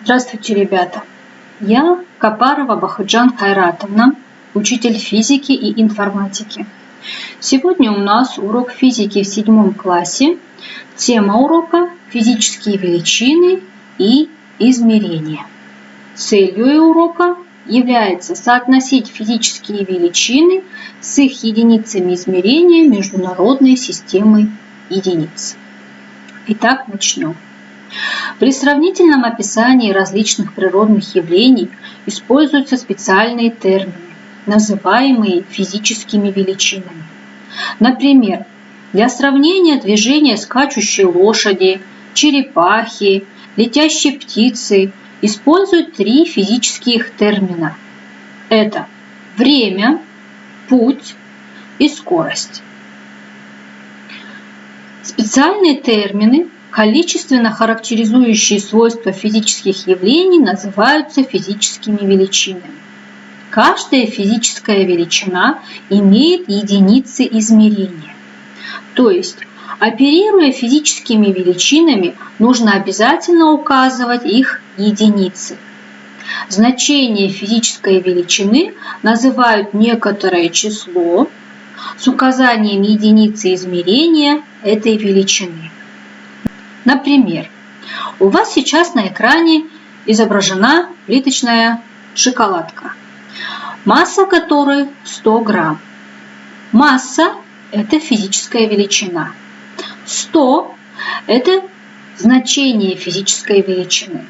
Здравствуйте, ребята! Я Капарова Бахыджан Хайратовна, учитель физики и информатики. Сегодня у нас урок физики в 7 классе. Тема урока – физические величины и измерения. Целью урока является соотносить физические величины с их единицами измерения международной системой единиц. Итак, начнем. При сравнительном описании различных природных явлений используются специальные термины, называемые физическими величинами. Например, для сравнения движения скачущей лошади, черепахи, летящей птицы используют 3 физических термина. Это время, путь и скорость. Специальные термины, количественно характеризующие свойства физических явлений, называются физическими величинами. Каждая физическая величина имеет единицы измерения. То есть, оперируя физическими величинами, нужно обязательно указывать их единицы. Значение физической величины называют некоторое число с указанием единицы измерения этой величины. Например, у вас сейчас на экране изображена плиточная шоколадка, масса которой 100 грамм. Масса – это физическая величина. 100 – это значение физической величины.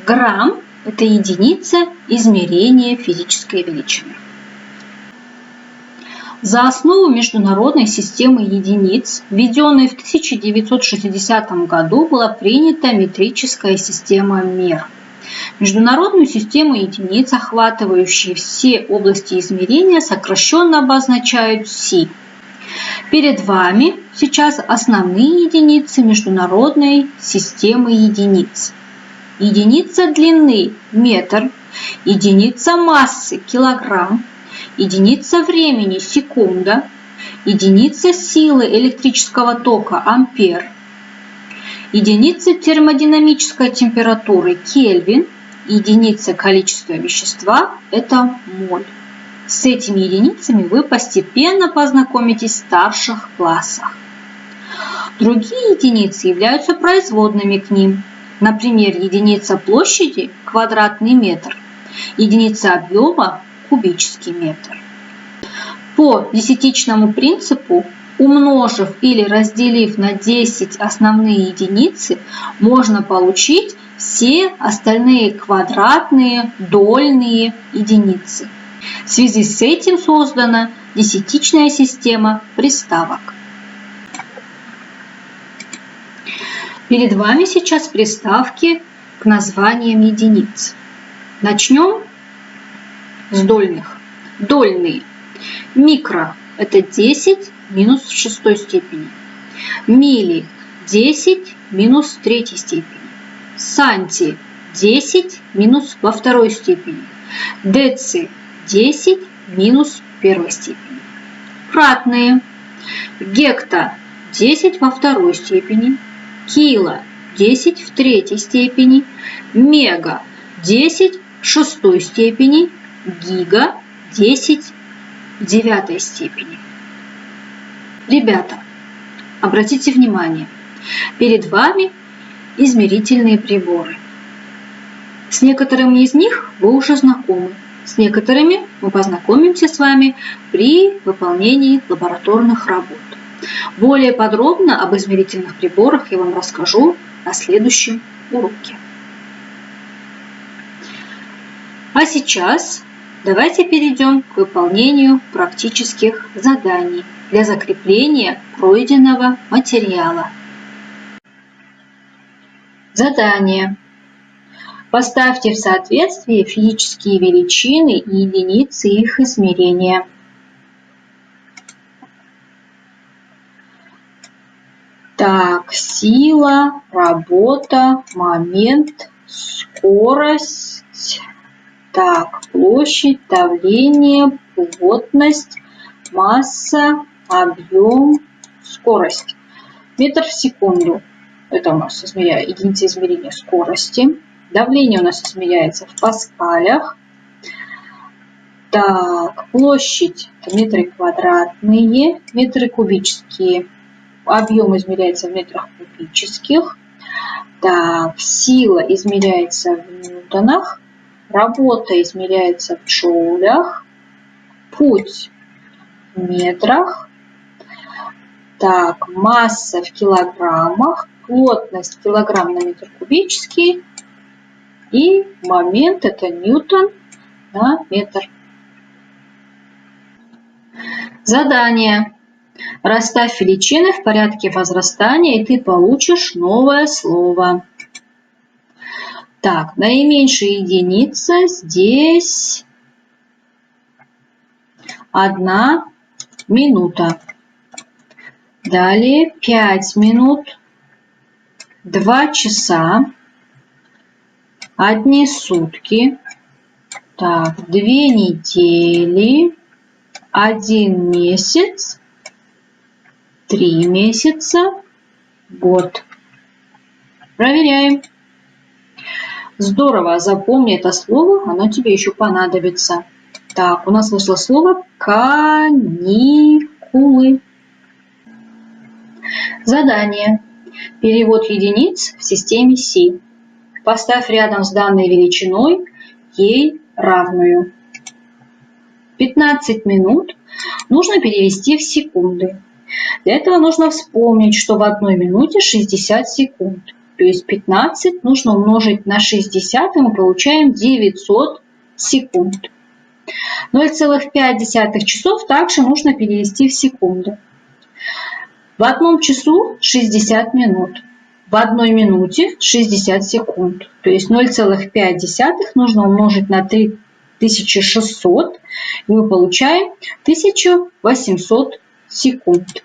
Грамм – это единица измерения физической величины. За основу международной системы единиц, введенной в 1960 году, была принята метрическая система мер. Международную систему единиц, охватывающую все области измерения, сокращенно обозначают СИ. Перед вами сейчас основные единицы международной системы единиц. Единица длины – метр, единица массы – килограмм, единица времени – секунда, единица силы электрического тока – ампер, единица термодинамической температуры – Кельвин, единица количества вещества – это моль. С этими единицами вы постепенно познакомитесь в старших классах. Другие единицы являются производными к ним. Например, единица площади – квадратный метр, единица объема – кубический метр. По десятичному принципу, умножив или разделив на 10 основные единицы, можно получить все остальные квадратные, дольные единицы. В связи с этим создана десятичная система приставок. Перед вами сейчас приставки к названиям единиц. Начнем с дольных. Дольные. Микро – это 10 минус в 6 степени. Мили – 10 минус в 3 степени. Санти – 10 минус во 2 степени. Деци – 10 минус в 1 степени. Кратные. Гекта – 10 во 2 степени. Кило – 10 в 3 степени. Мега – 10 в 6 степени. Гига – 10 в 9 степени. Ребята, обратите внимание, перед вами измерительные приборы. С некоторыми из них вы уже знакомы, с некоторыми мы познакомимся с вами при выполнении лабораторных работ. Более подробно об измерительных приборах я вам расскажу на следующем уроке. А сейчас давайте перейдем к выполнению практических заданий для закрепления пройденного материала. Задание. Поставьте в соответствие физические величины и единицы их измерения. Так, сила, работа, момент, скорость. Так, площадь, давление, плотность, масса, объем, скорость. Метр в секунду. Это у нас единица измерения скорости. Давление у нас измеряется в паскалях. Так, площадь – это метры квадратные, метры кубические. Объем измеряется в метрах кубических. Так, сила измеряется в ньютонах. Работа измеряется в джоулях. Путь в метрах. Так, масса в килограммах. Плотность килограмм на метр кубический. И момент – это ньютон на метр. Задание. Расставь величины в порядке возрастания, и ты получишь новое слово. Так, наименьшая единица здесь 1 минута. Далее 5 минут, 2 часа, 1 сутки, так, 2 недели, 1 месяц, 3 месяца, год. Проверяем. Здорово, запомни это слово, оно тебе еще понадобится. Так, у нас вышло слово каникулы. Задание. Перевод единиц в системе Си. Поставь рядом с данной величиной ей равную. 15 минут нужно перевести в секунды. Для этого нужно вспомнить, что в 1 минуте 60 секунд. То есть 15 нужно умножить на 60, и мы получаем 900 секунд. 0,5 часов также нужно перевести в секунды. В 1 часу 60 минут. В 1 минуте 60 секунд. То есть 0,5 нужно умножить на 3600, и мы получаем 1800 секунд.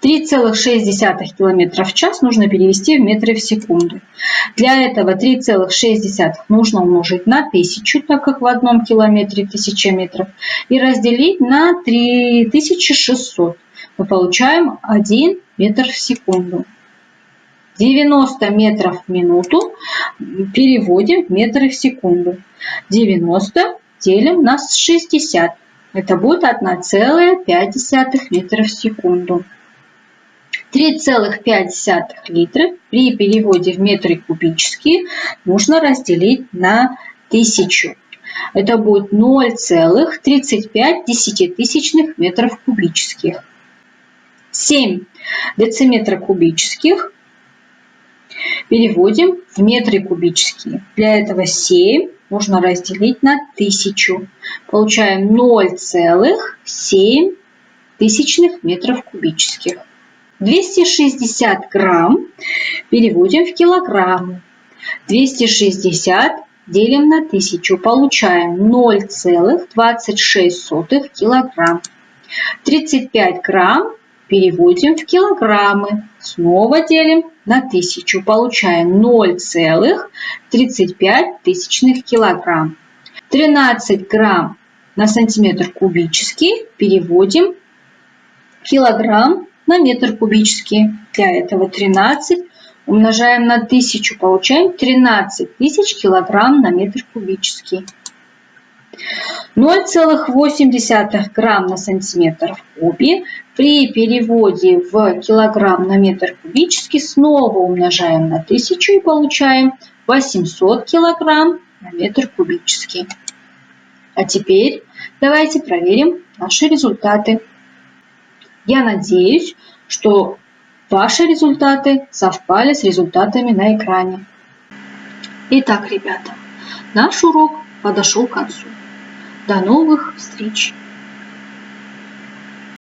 3,6 км в час нужно перевести в метры в секунду. Для этого 3,6 нужно умножить на 1000, так как в 1 километре 1000 метров, и разделить на 3600. Мы получаем 1 метр в секунду. 90 метров в минуту переводим в метры в секунду. 90 делим на 60. Это будет 1,5 метра в секунду. 3,5 литра при переводе в метры кубические нужно разделить на 1000. Это будет 0,35 метров кубических. 7 дециметров кубических переводим в метры кубические. Для этого 7 нужно разделить на 1000. Получаем 0,7 метров кубических. 260 грамм переводим в килограммы. 260 делим на 1000. Получаем 0,26 килограмм. 35 грамм переводим в килограммы. Снова делим на 1000. Получаем 0,35 килограмм. 13 грамм на сантиметр кубический переводим в килограмм на метр кубический. Для этого 13 умножаем на 1000. Получаем 13 тысяч килограмм на метр кубический. 0,8 грамм на сантиметр в кубе при переводе в килограмм на метр кубический снова умножаем на 1000 и получаем 800 килограмм на метр кубический. А теперь давайте проверим наши результаты. Я надеюсь, что ваши результаты совпали с результатами на экране. Итак, ребята, наш урок подошел к концу. До новых встреч!